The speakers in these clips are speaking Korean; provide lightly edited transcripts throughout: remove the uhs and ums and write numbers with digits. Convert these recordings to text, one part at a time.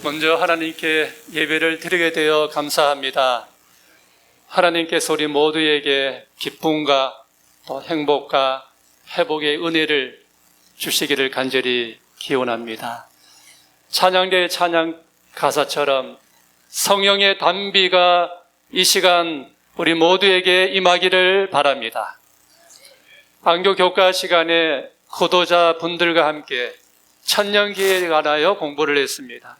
먼저 하나님께 예배를 드리게 되어 감사합니다. 하나님께서 우리 모두에게 기쁨과 또 행복과 회복의 은혜를 주시기를 간절히 기원합니다. 찬양대의 찬양 가사처럼 성령의 단비가 이 시간 우리 모두에게 임하기를 바랍니다. 안교 교과 시간에 고도자 분들과 함께 천년기에 관하여 공부를 했습니다.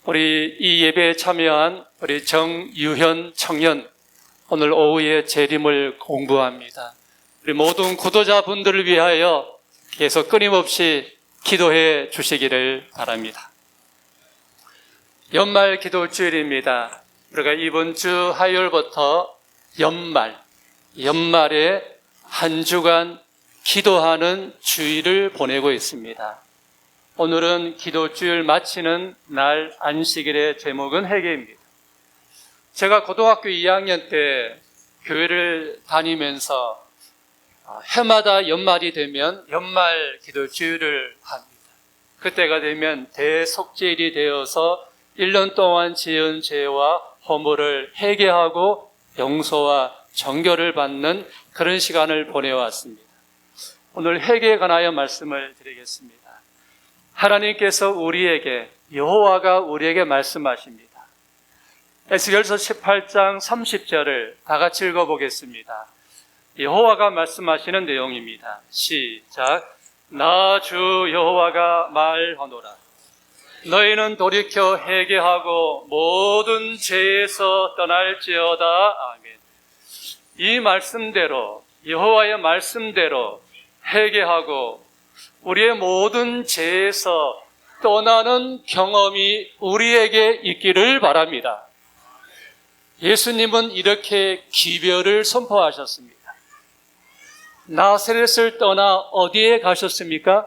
우리 이 예배에 참여한 우리 정유현 청년, 오늘 오후에 재림을 공부합니다. 우리 모든 고도자 분들을 위하여 계속 끊임없이 기도해 주시기를 바랍니다. 연말 기도주일입니다. 우리가 이번 주 화요일부터 연말에 한 주간 기도하는 주일을 보내고 있습니다. 오늘은 기도주일 마치는 날 안식일의 제목은 회개입니다. 제가 고등학교 2학년 때 교회를 다니면서 해마다 연말이 되면 연말 기도주일을 합니다. 그때가 되면 대속죄일이 되어서 1년 동안 지은 죄와 허물을 회개하고 용서와 정결을 받는 그런 시간을 보내왔습니다. 오늘 회개에 관하여 말씀을 드리겠습니다. 하나님께서 여호와가 우리에게 말씀하십니다. 에스겔서 18장 30절을 다 같이 읽어보겠습니다. 여호와가 말씀하시는 내용입니다. 시작. 나 주 여호와가 말하노라. 너희는 돌이켜 회개하고 모든 죄에서 떠날지어다. 아멘. 이 말씀대로, 여호와의 말씀대로 회개하고 우리의 모든 죄에서 떠나는 경험이 우리에게 있기를 바랍니다. 예수님은 이렇게 기별을 선포하셨습니다. 나사렛을 떠나 어디에 가셨습니까?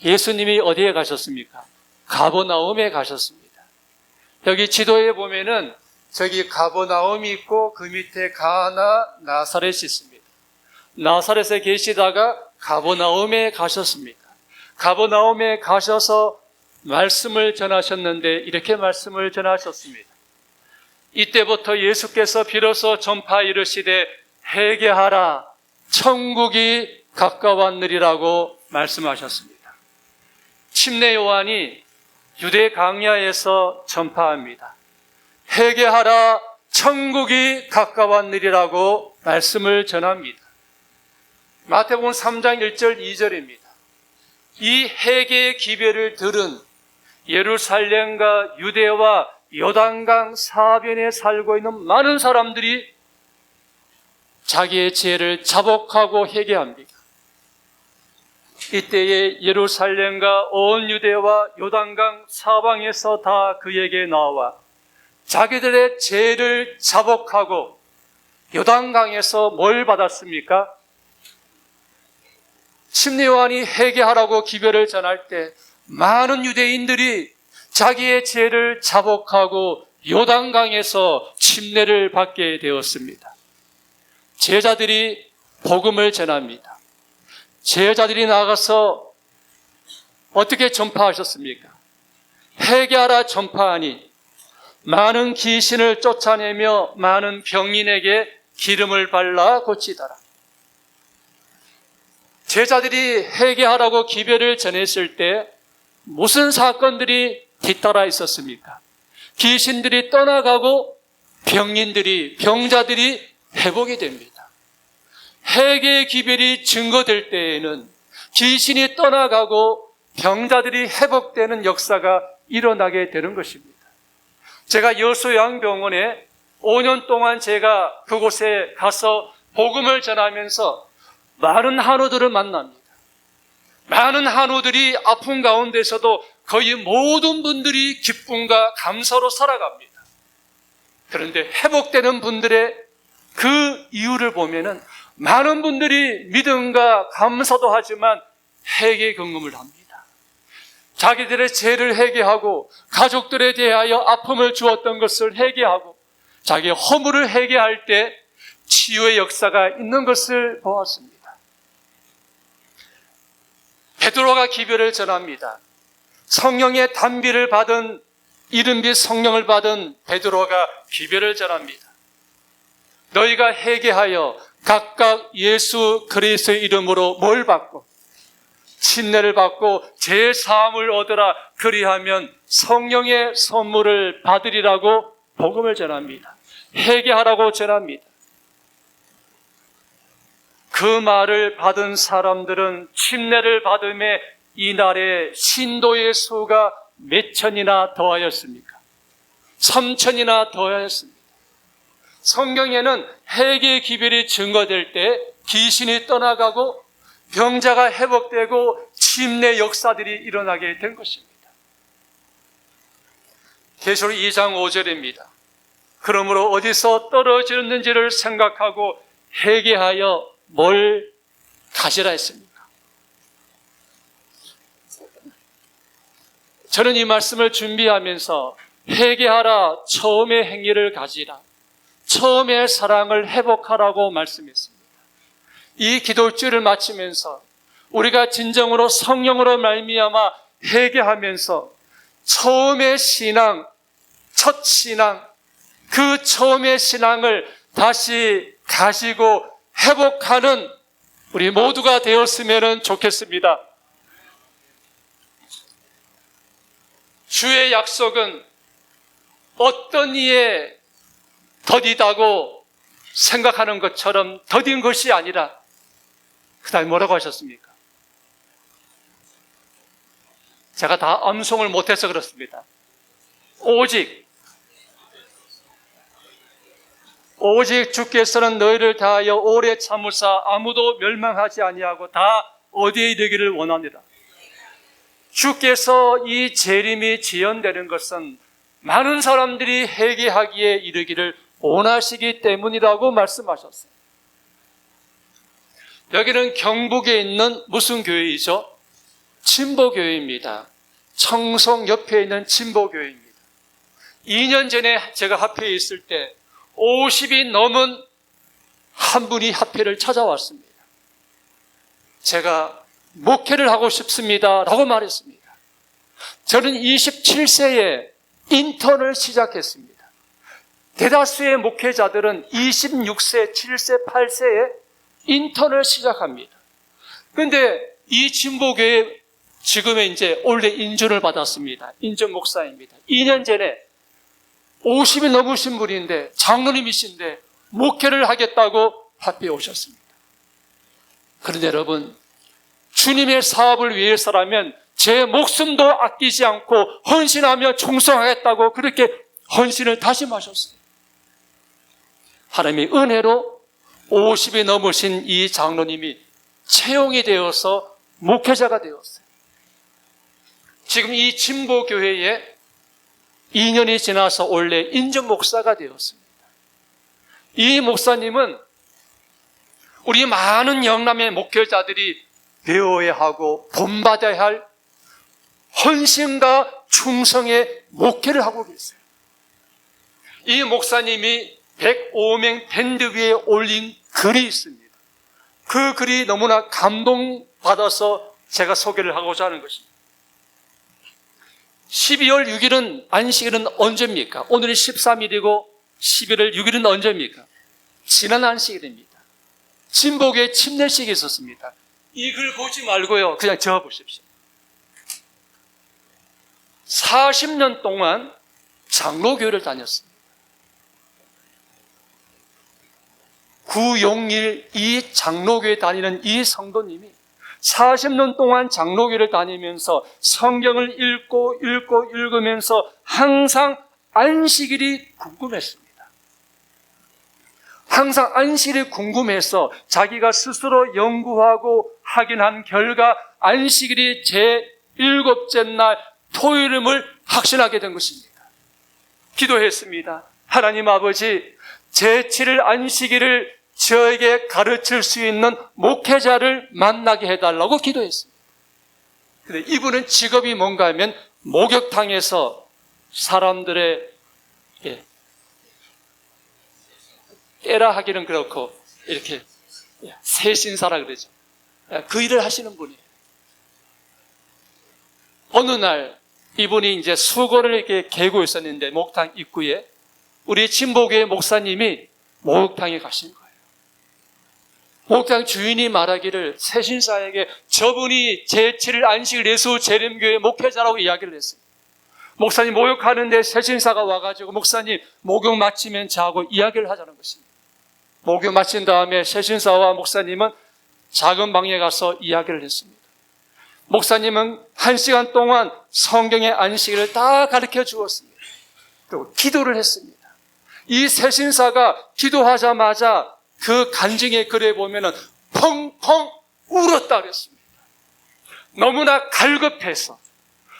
예수님이 어디에 가셨습니까? 가버나움에 가셨습니다. 여기 지도에 보면은 저기 가버나움이 있고 그 밑에 가나, 나사렛이 있습니다. 나사렛에 계시다가 가버나움에 가셨습니다. 가버나움에 가셔서 말씀을 전하셨는데 이렇게 말씀을 전하셨습니다. 이때부터 예수께서 비로소 전파 이르시되 회개하라, 천국이 가까웠느니라고 말씀하셨습니다. 침례 요한이 유대 광야에서 전파합니다. 회개하라, 천국이 가까웠느니라고 말씀을 전합니다. 마태복음 3장 1절 2절입니다. 이 회개의 기별을 들은 예루살렘과 유대와 요단강 사변에 살고 있는 많은 사람들이 자기의 죄를 자복하고 회개합니다. 이때에 예루살렘과 온 유대와 요단강 사방에서 다 그에게 나와 자기들의 죄를 자복하고 요단강에서 뭘 받았습니까? 침례 요한이 회개하라고 기별을 전할 때 많은 유대인들이 자기의 죄를 자복하고 요단강에서 침례를 받게 되었습니다. 제자들이 복음을 전합니다. 제자들이 나가서 어떻게 전파하셨습니까? 회개하라 전파하니 많은 귀신을 쫓아내며 많은 병인에게 기름을 발라 고치더라. 제자들이 회개하라고 기별을 전했을 때 무슨 사건들이 뒤따라 있었습니까? 귀신들이 떠나가고 병자들이 회복이 됩니다. 회개의 기별이 증거될 때에는 귀신이 떠나가고 병자들이 회복되는 역사가 일어나게 되는 것입니다. 제가 여수양병원에 5년 동안 제가 그곳에 가서 복음을 전하면서 많은 한우들을 만납니다. 많은 한우들이 아픈 가운데서도 거의 모든 분들이 기쁨과 감사로 살아갑니다. 그런데 회복되는 분들의 그 이유를 보면은 많은 분들이 믿음과 감사도 하지만 회개 경험을 합니다. 자기들의 죄를 회개하고 가족들에 대하여 아픔을 주었던 것을 회개하고 자기의 허물을 회개할 때 치유의 역사가 있는 것을 보았습니다. 베드로가 기별을 전합니다. 성령의 단비를 받은 이른비 성령을 받은 베드로가 기별을 전합니다. 너희가 회개하여 각각 예수 그리스도의 이름으로 뭘 받고 침례를 받고 제사함을 얻으라. 그리하면 성령의 선물을 받으리라고 복음을 전합니다. 회개하라고 전합니다. 그 말을 받은 사람들은 침례를 받음에 이날에 신도의 수가 몇 천이나 더하였습니까? 3천이나 더하였습니다. 성경에는 회개의 기별이 증거될 때 귀신이 떠나가고 병자가 회복되고 침례 역사들이 일어나게 된 것입니다. 계시록 2장 5절입니다. 그러므로 어디서 떨어졌는지를 생각하고 회개하여 뭘 가지라 했습니까? 저는 이 말씀을 준비하면서 회개하라, 처음의 행위를 가지라, 처음의 사랑을 회복하라고 말씀했습니다. 이 기도주를 마치면서 우리가 진정으로 성령으로 말미암아 회개하면서 처음의 신앙, 첫 신앙, 그 처음의 신앙을 다시 가지고 회복하는 우리 모두가 되었으면 좋겠습니다. 주의 약속은 어떤 이에 더디다고 생각하는 것처럼 더딘 것이 아니라, 그 다음에 뭐라고 하셨습니까? 제가 다 암송을 못해서 그렇습니다. 오직 주께서는 너희를 다하여 오래 참으사 아무도 멸망하지 아니하고 다 어디에 이르기를 원하니라. 주께서 이 재림이 지연되는 것은 많은 사람들이 회개하기에 이르기를 원하시기 때문이라고 말씀하셨어요. 여기는 경북에 있는 무슨 교회이죠? 진보교회입니다. 청송 옆에 있는 진보교회입니다. 2년 전에 제가 합회에 있을 때 50이 넘은 한 분이 합회를 찾아왔습니다. 제가 목회를 하고 싶습니다 라고 말했습니다. 저는 27세에 인턴을 시작했습니다. 대다수의 목회자들은 26세, 7세, 8세에 인턴을 시작합니다. 그런데 이 진보교회 지금의 이제 올해 인준을 받았습니다. 인준 목사입니다. 2년 전에 50이 넘으신 분인데 장로님이신데 목회를 하겠다고 합회에 오셨습니다. 그런데 여러분, 주님의 사업을 위해서라면 제 목숨도 아끼지 않고 헌신하며 충성하겠다고 그렇게 헌신을 다짐하셨어요. 하나님의 은혜로 50이 넘으신 이 장로님이 채용이 되어서 목회자가 되었어요. 지금 이 진보교회에 2년이 지나서 원래 인정 목사가 되었습니다. 이 목사님은 우리 많은 영남의 목회자들이 배워야 하고 본받아야 할 헌신과 충성의 목회를 하고 계세요. 이 목사님이 105명 밴드 위에 올린 글이 있습니다. 그 글이 너무나 감동받아서 제가 소개를 하고자 하는 것입니다. 12월 6일은 안식일은 언제입니까? 오늘이 13일이고 11월 6일은 언제입니까? 지난 안식일입니다. 진복에 침례식이 있었습니다. 이 글 보지 말고요, 그냥 적어보십시오. 40년 동안 장로교회를 다녔습니다. 구용일 이 장로교회 다니는 이 성도님이 40년 동안 장로교회를 다니면서 성경을 읽으면서 항상 안식일이 궁금했습니다. 항상 안식일이 궁금해서 자기가 스스로 연구하고 확인한 결과 안식일이 제7째 날 토요일임을 확신하게 된 것입니다. 기도했습니다. 하나님 아버지, 제7일 안식일을 저에게 가르칠 수 있는 목회자를 만나게 해달라고 기도했습니다. 근데 이분은 직업이 뭔가 하면 목욕탕에서 사람들의 때라 하기는 그렇고 이렇게 세신사라 그러죠. 그 일을 하시는 분이에요. 어느 날 이분이 이제 수건을 이렇게 개고 있었는데 목욕탕 입구에 우리 진보교회 목사님이 목욕탕에 가신 거예요. 목욕탕 주인이 말하기를 새신사에게 저분이 제7일 안식일 예수 재림교회 목회자라고 이야기를 했습니다. 목사님 목욕하는데 새신사가 와가지고 목사님 목욕 마치면 자고 이야기를 하자는 것입니다. 목욕 마친 다음에 새신사와 목사님은 작은 방에 가서 이야기를 했습니다. 목사님은 1시간 동안 성경의 안식일을 다 가르쳐 주었습니다. 그리고 기도를 했습니다. 이 새신사가 기도하자마자 그 간증의 글에 보면은 펑펑 울었다 그랬습니다. 너무나 갈급해서,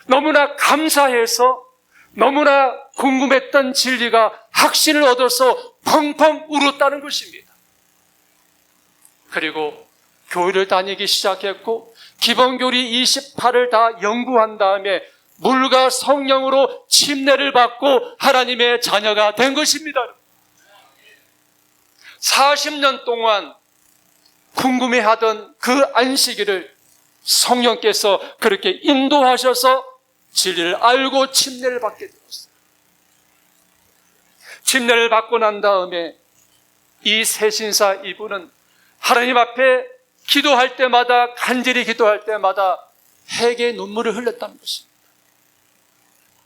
너무나 감사해서, 너무나 궁금했던 진리가 확신을 얻어서 펑펑 울었다는 것입니다. 그리고 교회를 다니기 시작했고 기본교리 28을 다 연구한 다음에 물과 성령으로 침례를 받고 하나님의 자녀가 된 것입니다. 40년 동안 궁금해하던 그 안식일을 성령께서 그렇게 인도하셔서 진리를 알고 침례를 받게 되었어요. 침례를 받고 난 다음에 이 새신사 이분은 하나님 앞에 기도할 때마다, 간절히 기도할 때마다 회개의 눈물을 흘렸다는 것입니다.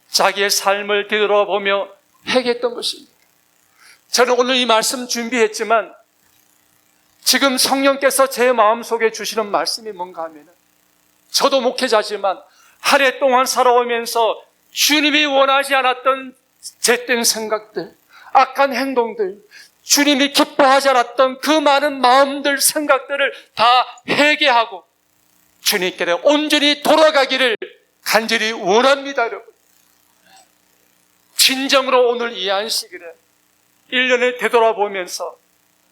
자기의 삶을 되돌아보며 회개했던 것입니다. 저는 오늘 이 말씀 준비했지만 지금 성령께서 제 마음속에 주시는 말씀이 뭔가 하면 저도 목회자지만 한 해 동안 살아오면서 주님이 원하지 않았던 잿된 생각들, 악한 행동들, 주님이 기뻐하지 않았던 그 많은 마음들, 생각들을 다 회개하고 주님께로 온전히 돌아가기를 간절히 원합니다, 여러분. 진정으로 오늘 이 안식일에 1년을 되돌아보면서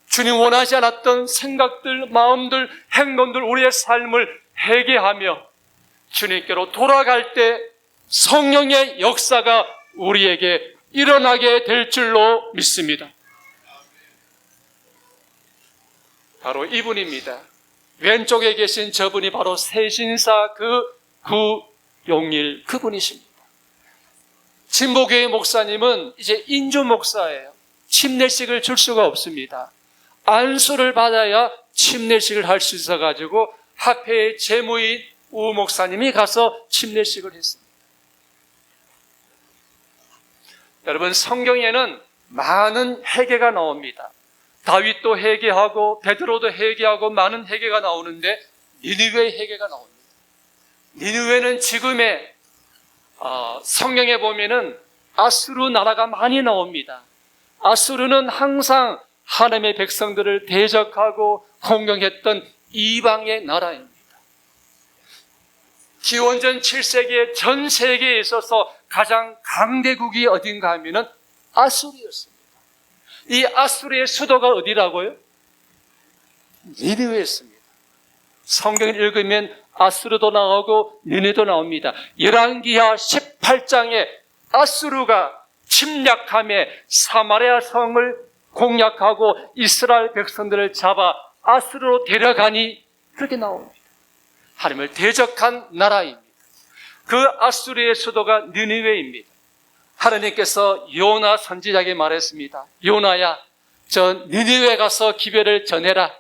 주님 원하지 않았던 생각들, 마음들, 행동들, 우리의 삶을 회개하며 주님께로 돌아갈 때 성령의 역사가 우리에게 일어나게 될 줄로 믿습니다. 바로 이분입니다. 왼쪽에 계신 저분이 바로 새신사 그 구용일 그분이십니다. 진보교회 목사님은 이제 인주 목사예요. 침례식을 줄 수가 없습니다. 안수를 받아야 침례식을 할 수 있어가지고 합회의 재무인 우 목사님이 가서 침례식을 했습니다. 여러분, 성경에는 많은 회개가 나옵니다. 다윗도 회개하고 베드로도 회개하고 많은 회개가 나오는데 니느웨의 회개가 나옵니다. 니느웨는 지금의 성경에 보면은 아수르 나라가 많이 나옵니다. 아수르는 항상 하나님의 백성들을 대적하고 공경했던 이방의 나라입니다. 기원전 7세기에 전 세계에 있어서 가장 강대국이 어딘가 하면은 아수르였습니다. 이 아수르의 수도가 어디라고요? 니느웨였습니다. 성경을 읽으면 아수르도 나오고 니느웨도 나옵니다. 열왕기하 18장에 아수르가 침략함에 사마리아 성을 공략하고 이스라엘 백성들을 잡아 아수르로 데려가니 그렇게 나옵니다. 하나님을 대적한 나라입니다. 그 아수르의 수도가 니느웨입니다. 하나님께서 요나 선지자에게 말했습니다. 요나야, 저 니느웨 가서 기별을 전해라.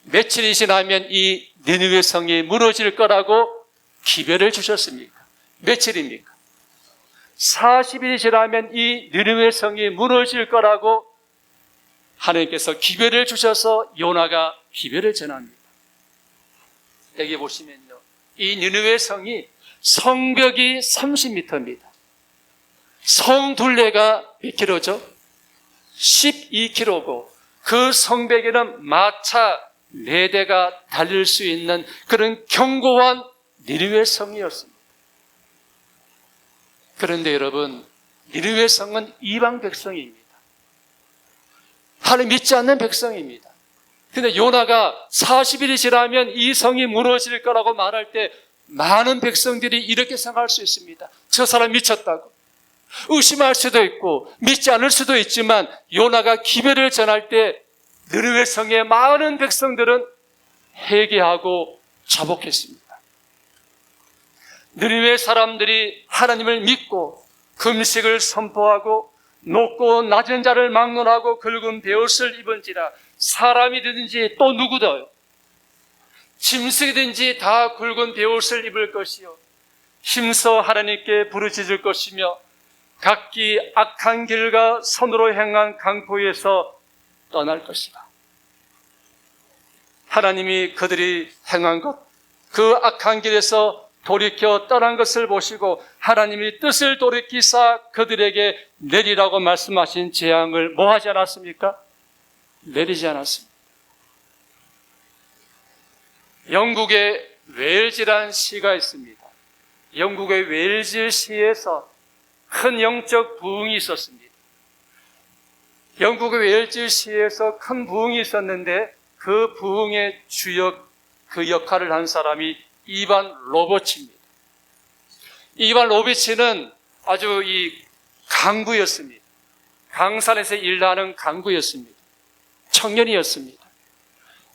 며칠이 지나면 이 니느웨 성이 무너질 거라고 기별을 주셨습니까? 며칠입니까? 40일이 지나면 이 니느웨 성이 무너질 거라고 하나님께서 기별을 주셔서 요나가 기별을 전합니다. 여기 보시면요, 이 니느웨 성이 성벽이 30m입니다. 성 둘레가 몇 킬로죠? 12km고 그 성벽에는 마차 4대가 달릴 수 있는 그런 견고한 니느웨 성이었습니다. 그런데 여러분, 니느웨 성은 이방 백성입니다. 하나님 믿지 않는 백성입니다. 근데 요나가 40일이 지나면 이 성이 무너질 거라고 말할 때 많은 백성들이 이렇게 생각할 수 있습니다. 저 사람 미쳤다고. 의심할 수도 있고 믿지 않을 수도 있지만 요나가 기별을 전할 때 니느웨 성의 많은 백성들은 회개하고 자복했습니다. 느니웨 사람들이 하나님을 믿고 금식을 선포하고 높고 낮은 자를 막론하고 굵은 베옷을 입은지라 사람이든지 또 누구도요 짐승이든지 다 굵은 베옷을 입을 것이요 힘써 하나님께 부르짖을 것이며 각기 악한 길과 선으로 행한 강포에서 떠날 것이다. 하나님이 그들이 행한 것, 그 악한 길에서 돌이켜 떠난 것을 보시고 하나님이 뜻을 돌이키사 그들에게 내리라고 말씀하신 재앙을 뭐 하지 않았습니까? 내리지 않았습니다. 영국의 웨일즈라는 시가 있습니다. 영국의 웨일즈 시에서 큰 영적 부흥이 있었습니다. 영국의 웨일즈 시에서 큰 부흥이 있었는데 그 부흥의 주역, 그 역할을 한 사람이 이반 로버츠입니다. 이반 로버츠는 아주 강부였습니다. 강산에서 일하는 강부였습니다. 청년이었습니다.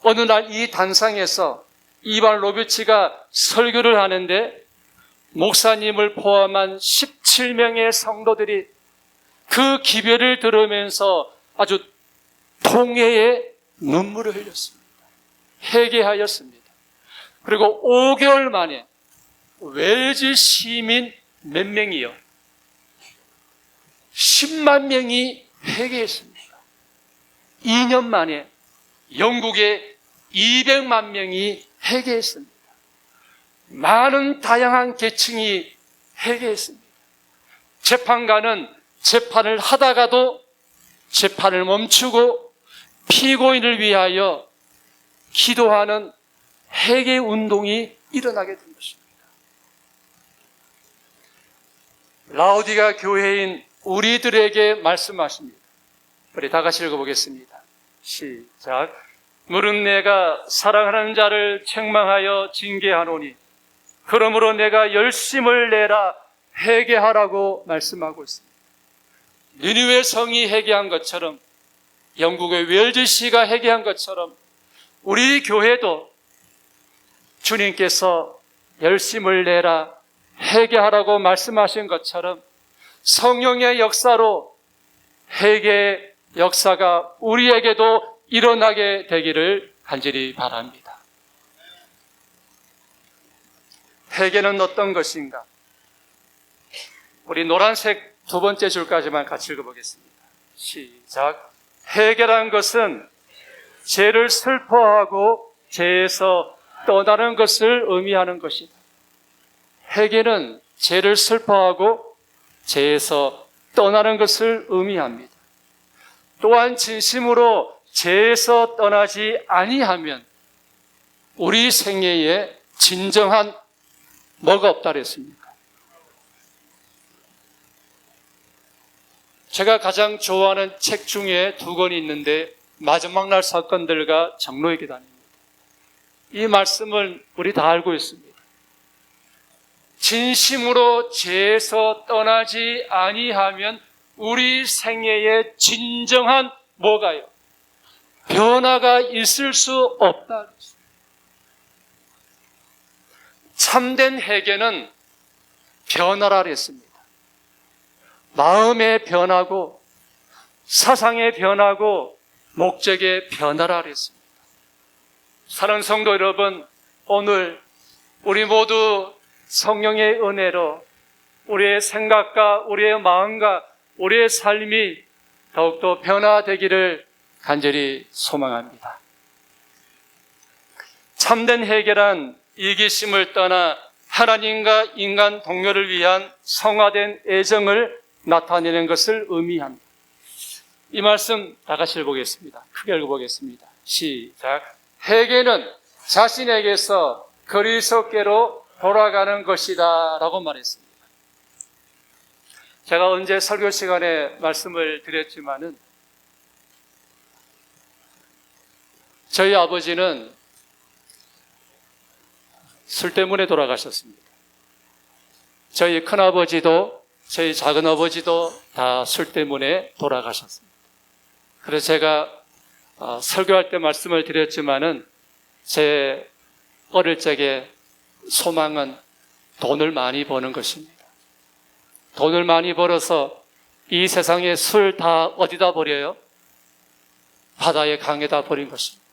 어느 날 이 단상에서 이반 로버츠가 설교를 하는데 목사님을 포함한 17명의 성도들이 그 기별을 들으면서 아주 통회의 눈물을 흘렸습니다. 회개하였습니다. 그리고 5개월 만에 웰즈 시민 몇 명이요? 10만 명이 회개했습니다. 2년 만에 영국의 200만 명이 회개했습니다. 많은 다양한 계층이 회개했습니다. 재판관은 재판을 하다가도 재판을 멈추고 피고인을 위하여 기도하는 회개 운동이 일어나게 된 것입니다. 라오디가 교회인 우리들에게 말씀하십니다. 우리 다 같이 읽어보겠습니다. 시작. 무릇 내가 사랑하는 자를 책망하여 징계하노니 그러므로 내가 열심을 내라 회개하라고 말씀하고 있습니다. 니느웨 성이 회개한 것처럼 영국의 웰즈시가 회개한 것처럼 우리 교회도 주님께서 열심을 내라 회개하라고 말씀하신 것처럼 성령의 역사로 회개의 역사가 우리에게도 일어나게 되기를 간절히 바랍니다. 회개는 어떤 것인가? 우리 노란색 두 번째 줄까지만 같이 읽어보겠습니다. 시작. 회개란 것은 죄를 슬퍼하고 죄에서 떠나는 것을 의미하는 것이다. 회개는 죄를 슬퍼하고 죄에서 떠나는 것을 의미합니다. 또한 진심으로 죄에서 떠나지 아니하면 우리 생애에 진정한 뭐가 없다 그랬습니까? 제가 가장 좋아하는 책 중에 두 권이 있는데 마지막 날 사건들과 장로의 계단입니다. 이 말씀을 우리 다 알고 있습니다. 진심으로 죄에서 떠나지 아니하면 우리 생애에 진정한 뭐가요? 변화가 있을 수 없다. 참된 회개는 변화라 그랬습니다. 마음의 변화고 사상의 변화고 목적의 변화라 그랬습니다. 사랑하는 성도 여러분, 오늘 우리 모두 성령의 은혜로 우리의 생각과 우리의 마음과 우리의 삶이 더욱더 변화되기를 간절히 소망합니다. 참된 회개란 이기심을 떠나 하나님과 인간 동료를 위한 성화된 애정을 나타내는 것을 의미합니다. 이 말씀 다 같이 읽어보겠습니다. 크게 읽어보겠습니다. 시작. 회개는 자신에게서 그리스도께로 돌아가는 것이다 라고 말했습니다. 제가 언제 설교 시간에 말씀을 드렸지만은 저희 아버지는 술 때문에 돌아가셨습니다. 저희 큰아버지도 저희 작은아버지도 다 술 때문에 돌아가셨습니다. 그래서 제가 설교할 때 말씀을 드렸지만은 제 어릴 적에 소망은 돈을 많이 버는 것입니다. 돈을 많이 벌어서 이 세상의 술 다 어디다 버려요? 바다의 강에다 버린 것입니다.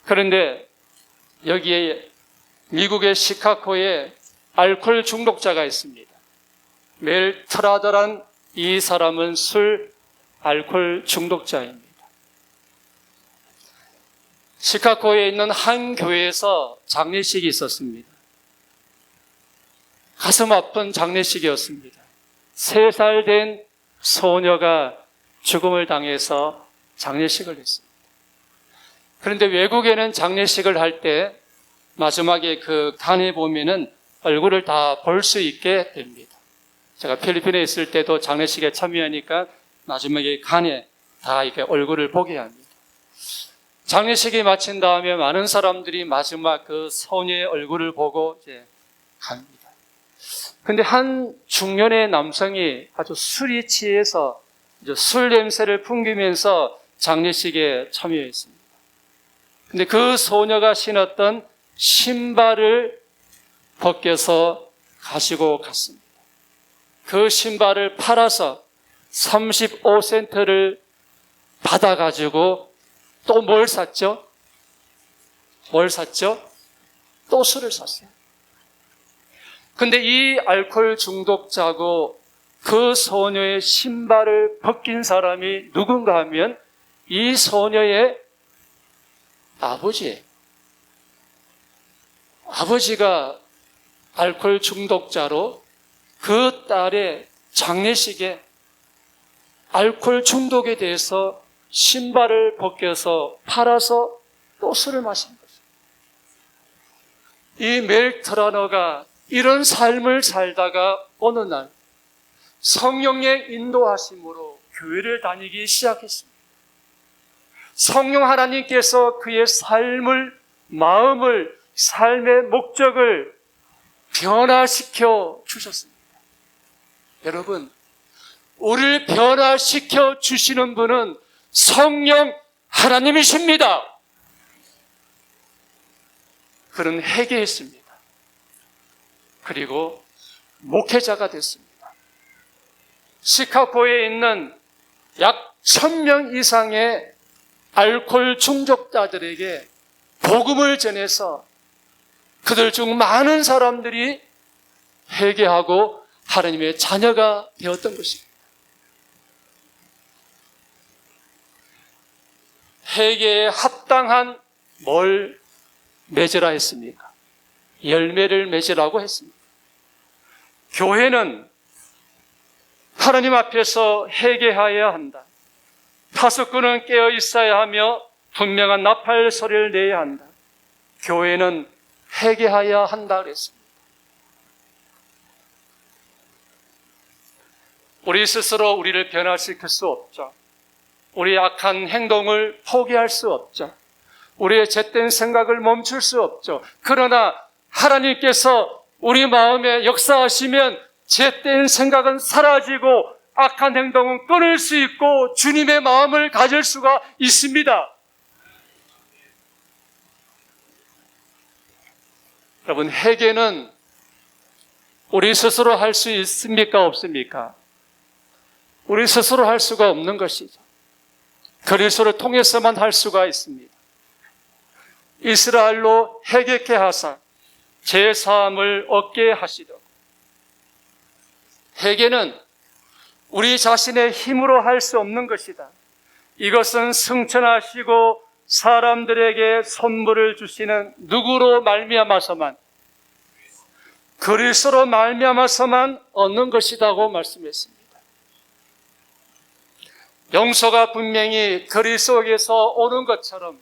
그런데 여기에 미국의 시카고에 알코올 중독자가 있습니다. 멜 트라더란 이 사람은 술 알코올 중독자입니다. 시카고에 있는 한 교회에서 장례식이 있었습니다. 가슴 아픈 장례식이었습니다. 3살 된 소녀가 죽음을 당해서 장례식을 했습니다. 그런데 외국에는 장례식을 할 때 마지막에 그 간에 보면은 얼굴을 다 볼 수 있게 됩니다. 제가 필리핀에 있을 때도 장례식에 참여하니까 마지막에 간에 다 이렇게 얼굴을 보게 합니다. 장례식이 마친 다음에 많은 사람들이 마지막 그 소녀의 얼굴을 보고 이제 갑니다. 근데 한 중년의 남성이 아주 술이 취해서 이제 술 냄새를 풍기면서 장례식에 참여했습니다. 근데 그 소녀가 신었던 신발을 벗겨서 가지고 갔습니다. 그 신발을 팔아서 35센트를 받아가지고 또 뭘 샀죠? 뭘 샀죠? 또 술을 샀어요. 근데 이 알코올 중독자고 그 소녀의 신발을 벗긴 사람이 누군가 하면 이 소녀의 아버지예요. 아버지가 알코올 중독자로 그 딸의 장례식에 알코올 중독에 대해서 신발을 벗겨서 팔아서 또 술을 마신 거죠. 이 멜 트라너가 이런 삶을 살다가 어느 날 성령의 인도하심으로 교회를 다니기 시작했습니다. 성령 하나님께서 그의 삶을, 마음을, 삶의 목적을 변화시켜 주셨습니다. 여러분, 우리를 변화시켜 주시는 분은 성령 하나님이십니다. 그는 회개했습니다. 그리고 목회자가 됐습니다. 시카고에 있는 약 1000명 이상의 알코올 중독자들에게 복음을 전해서 그들 중 많은 사람들이 회개하고 하나님의 자녀가 되었던 것입니다. 회개에 합당한 뭘 맺으라 했습니까? 열매를 맺으라고 했습니다. 교회는 하나님 앞에서 회개하여야 한다. 파수꾼은 깨어 있어야 하며 분명한 나팔 소리를 내야 한다. 교회는 회개하여야 한다 그랬습니다. 우리 스스로 우리를 변화시킬 수 없죠. 우리의 악한 행동을 포기할 수 없죠. 우리의 쨉된 생각을 멈출 수 없죠. 그러나 하나님께서 우리 마음에 역사하시면 쨉된 생각은 사라지고 악한 행동은 끊을 수 있고 주님의 마음을 가질 수가 있습니다. 여러분, 회개는 우리 스스로 할 수 있습니까? 없습니까? 우리 스스로 할 수가 없는 것이죠. 그리스도를 통해서만 할 수가 있습니다. 이스라엘로 회개케 하사 죄사함을 얻게 하시도록. 회개는 우리 자신의 힘으로 할 수 없는 것이다. 이것은 승천하시고 사람들에게 선물을 주시는 누구로 말미암아서만, 그리스도로 말미암아서만 얻는 것이라고 말씀했습니다. 용서가 분명히 그리스도에게서 오는 것처럼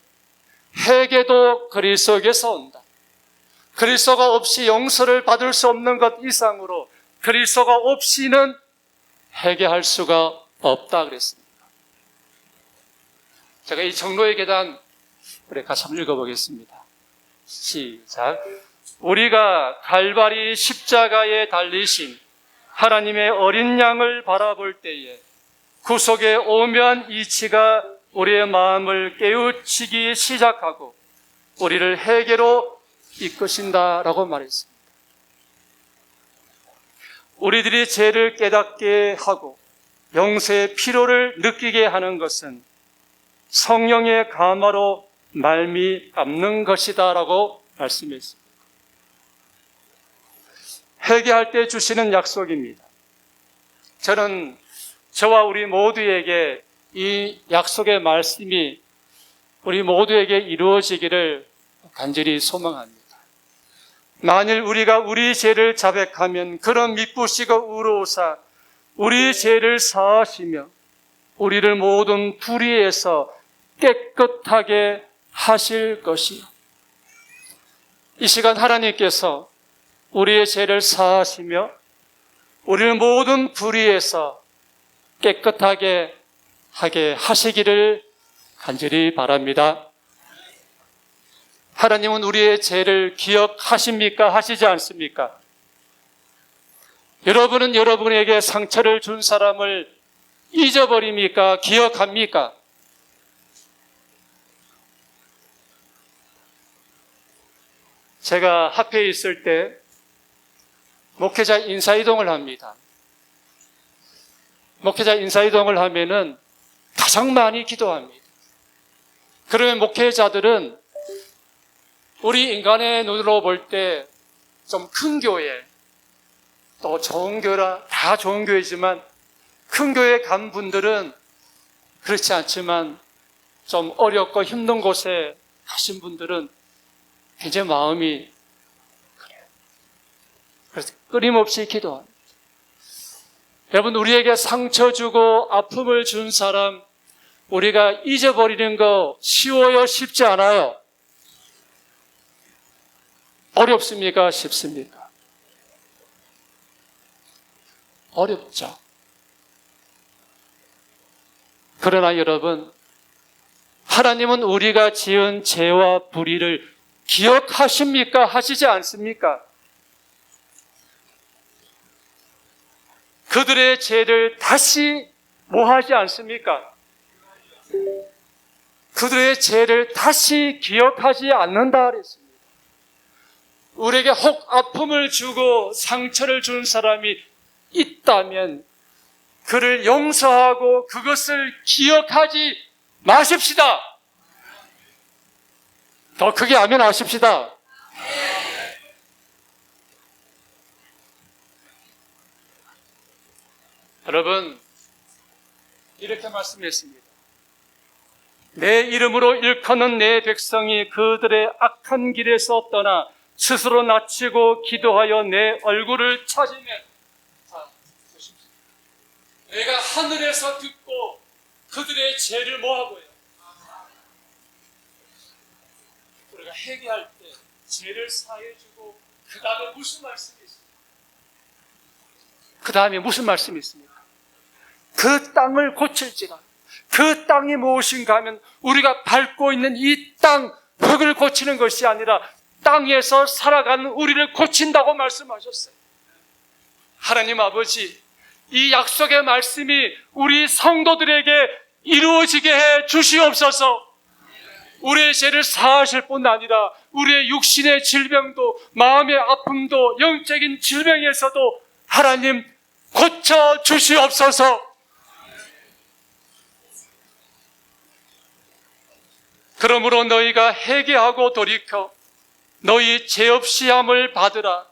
회개도 그리스도에게서 온다. 그리스도가 없이 용서를 받을 수 없는 것 이상으로 그리스도가 없이는 회개할 수가 없다 그랬습니다. 제가 이 정로의 계단 우리 같이 한번 읽어보겠습니다. 시작. 우리가 갈바리 십자가에 달리신 하나님의 어린 양을 바라볼 때에 구속의 오묘한 이치가 우리의 마음을 깨우치기 시작하고 우리를 회개로 이끄신다라고 말했습니다. 우리들이 죄를 깨닫게 하고 용서의 필요를 느끼게 하는 것은 성령의 감화로 말미암는 것이다라고 말씀했습니다. 회개할 때 주시는 약속입니다. 저는 저와 우리 모두에게 이 약속의 말씀이 우리 모두에게 이루어지기를 간절히 소망합니다. 만일 우리가 우리 죄를 자백하면 그런 미쁘시고 의로우사 우리 죄를 사하시며 우리를 모든 불의에서 깨끗하게 하실 것이요. 이 시간 하나님께서 우리의 죄를 사하시며 우리를 모든 불의에서 깨끗하게 하게 하시기를 간절히 바랍니다. 하나님은 우리의 죄를 기억하십니까? 하시지 않습니까? 여러분은 여러분에게 상처를 준 사람을 잊어버립니까? 기억합니까? 제가 학교에 있을 때 목회자 인사이동을 합니다. 목회자 인사이동을 하면은 가장 많이 기도합니다. 그러면 목회자들은 우리 인간의 눈으로 볼 때 좀 큰 교회, 또 좋은 교회라 다 좋은 교회지만 큰 교회 간 분들은 그렇지 않지만 좀 어렵고 힘든 곳에 가신 분들은 굉장히 마음이 그래요. 그래서 끊임없이 기도합니다. 여러분, 우리에게 상처 주고 아픔을 준 사람 우리가 잊어버리는 거 쉬워요? 쉽지 않아요? 어렵습니까? 쉽습니까? 어렵죠. 그러나 여러분, 하나님은 우리가 지은 죄와 불의를 기억하십니까? 하시지 않습니까? 그들의 죄를 다시 뭐 하지 않습니까? 그들의 죄를 다시 기억하지 않는다 그랬습니다. 우리에게 혹 아픔을 주고 상처를 준 사람이 있다면 그를 용서하고 그것을 기억하지 마십시다. 더 크게 아멘 하십시다. 여러분, 이렇게 말씀했습니다. 내 이름으로 일컫는 내 백성이 그들의 악한 길에서 떠나 스스로 낮추고 기도하여 내 얼굴을 찾으면, 자, 보십시오. 내가 하늘에서 듣고 그들의 죄를 뭐하고요? 우리가 회개할 때 죄를 사해주고 그 다음에 무슨 말씀이 있습니까? 그 다음에 무슨 말씀이 있습니까? 그 땅을 고칠지라. 그 땅이 무엇인가 하면 우리가 밟고 있는 이 땅 흙을 고치는 것이 아니라 땅에서 살아가는 우리를 고친다고 말씀하셨어요. 하나님 아버지, 이 약속의 말씀이 우리 성도들에게 이루어지게 해 주시옵소서. 우리의 죄를 사하실 뿐 아니라 우리의 육신의 질병도 마음의 아픔도 영적인 질병에서도 하나님 고쳐 주시옵소서. 그러므로 너희가 회개하고 돌이켜 너희 죄 없이 함을 받으라.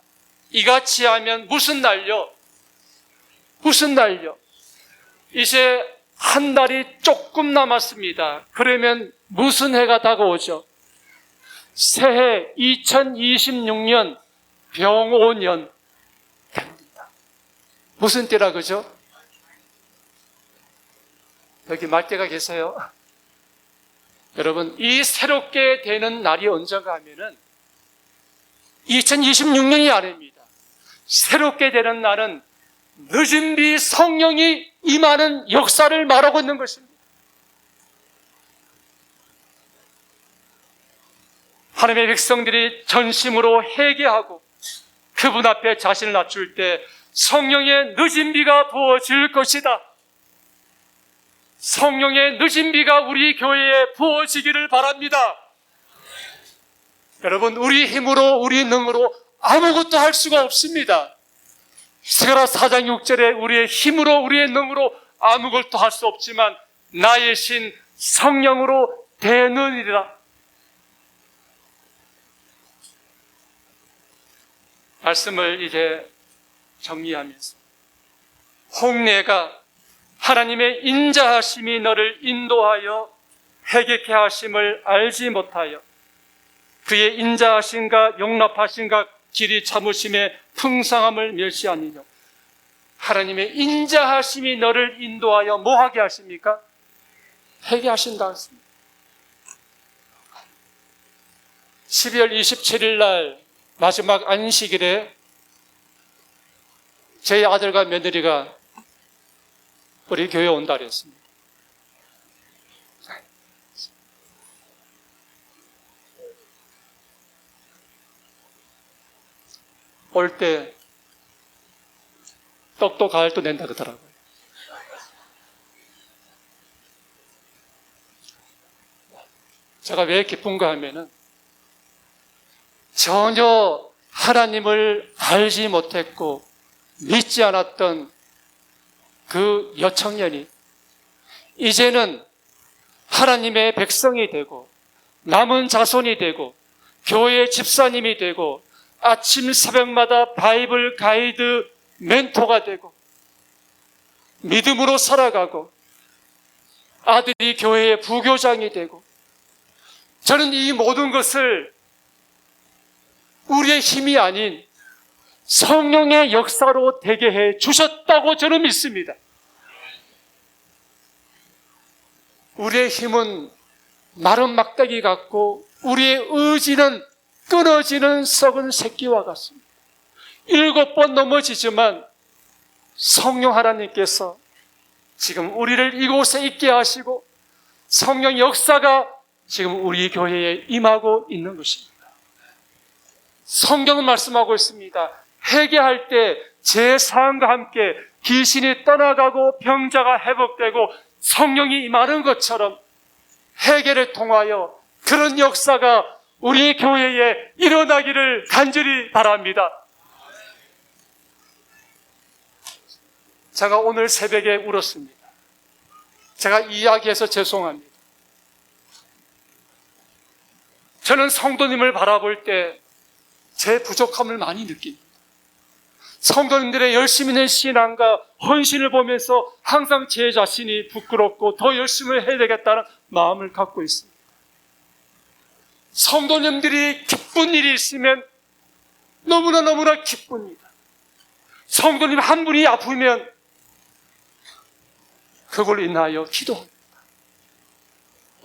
이같이 하면 무슨 날요? 무슨 날요? 이제 한 달이 조금 남았습니다. 그러면 무슨 해가 다가오죠? 새해 2026년 병오년 됩니다. 무슨 때라 그죠? 여기 말대가 계세요. 여러분, 이 새롭게 되는 날이 언젠가 하면은 2026년이 아닙니다. 새롭게 되는 날은 늦은 비 성령이 임하는 역사를 말하고 있는 것입니다. 하나님의 백성들이 전심으로 회개하고 그분 앞에 자신을 낮출 때 성령의 늦은 비가 부어질 것이다. 성령의 늦은 비가 우리 교회에 부어지기를 바랍니다. 여러분, 우리 힘으로 우리 능으로 아무것도 할 수가 없습니다. 스가랴 4장 6절에 우리의 힘으로 우리의 능으로 아무것도 할 수 없지만 나의 신 성령으로 되느니라. 말씀을 이제 정리하면서 홍례가 하나님의 인자하심이 너를 인도하여 회개케 하심을 알지 못하여 그의 인자하심과 용납하심과 길이 참으심의 풍성함을 멸시하니요. 하나님의 인자하심이 너를 인도하여 뭐하게 하십니까? 회개하신다 했습니다. 12월 27일 날 마지막 안식일에 제 아들과 며느리가 우리 교회에 온다 그랬습니다. 올 때 떡도 가을도 낸다 그러더라고요. 제가 왜 기쁜가 하면은 전혀 하나님을 알지 못했고 믿지 않았던 그 여청년이 이제는 하나님의 백성이 되고 남은 자손이 되고 교회 집사님이 되고 아침 새벽마다 바이블 가이드 멘토가 되고 믿음으로 살아가고 아들이 교회의 부교장이 되고 저는 이 모든 것을 우리의 힘이 아닌 성령의 역사로 되게 해 주셨다고 저는 믿습니다. 우리의 힘은 마른 막대기 같고 우리의 의지는 끊어지는 썩은 새끼와 같습니다. 7번 넘어지지만 성령 하나님께서 지금 우리를 이곳에 있게 하시고 성령 역사가 지금 우리 교회에 임하고 있는 것입니다. 성경은 말씀하고 있습니다. 회개할 때 제사함과 함께 귀신이 떠나가고 병자가 회복되고 성령이 임하는 것처럼 회개를 통하여 그런 역사가 우리 교회에 일어나기를 간절히 바랍니다. 제가 오늘 새벽에 울었습니다. 제가 이야기해서 죄송합니다. 저는 성도님을 바라볼 때 제 부족함을 많이 느낍니다. 성도님들의 열심 있는 신앙과 헌신을 보면서 항상 제 자신이 부끄럽고 더 열심히 해야 되겠다는 마음을 갖고 있습니다. 성도님들이 기쁜 일이 있으면 너무나 기쁩니다. 성도님 한 분이 아프면 그걸 인하여 기도합니다.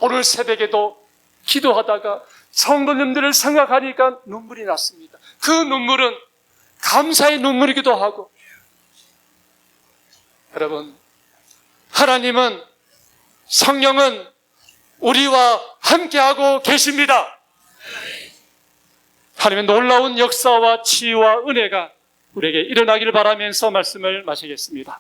오늘 새벽에도 기도하다가 성도님들을 생각하니까 눈물이 났습니다. 그 눈물은 감사의 눈물이기도 하고, 여러분, 하나님은, 성령은 우리와 함께하고 계십니다. 하나님의 놀라운 역사와 치유와 은혜가 우리에게 일어나기를 바라면서 말씀을 마치겠습니다.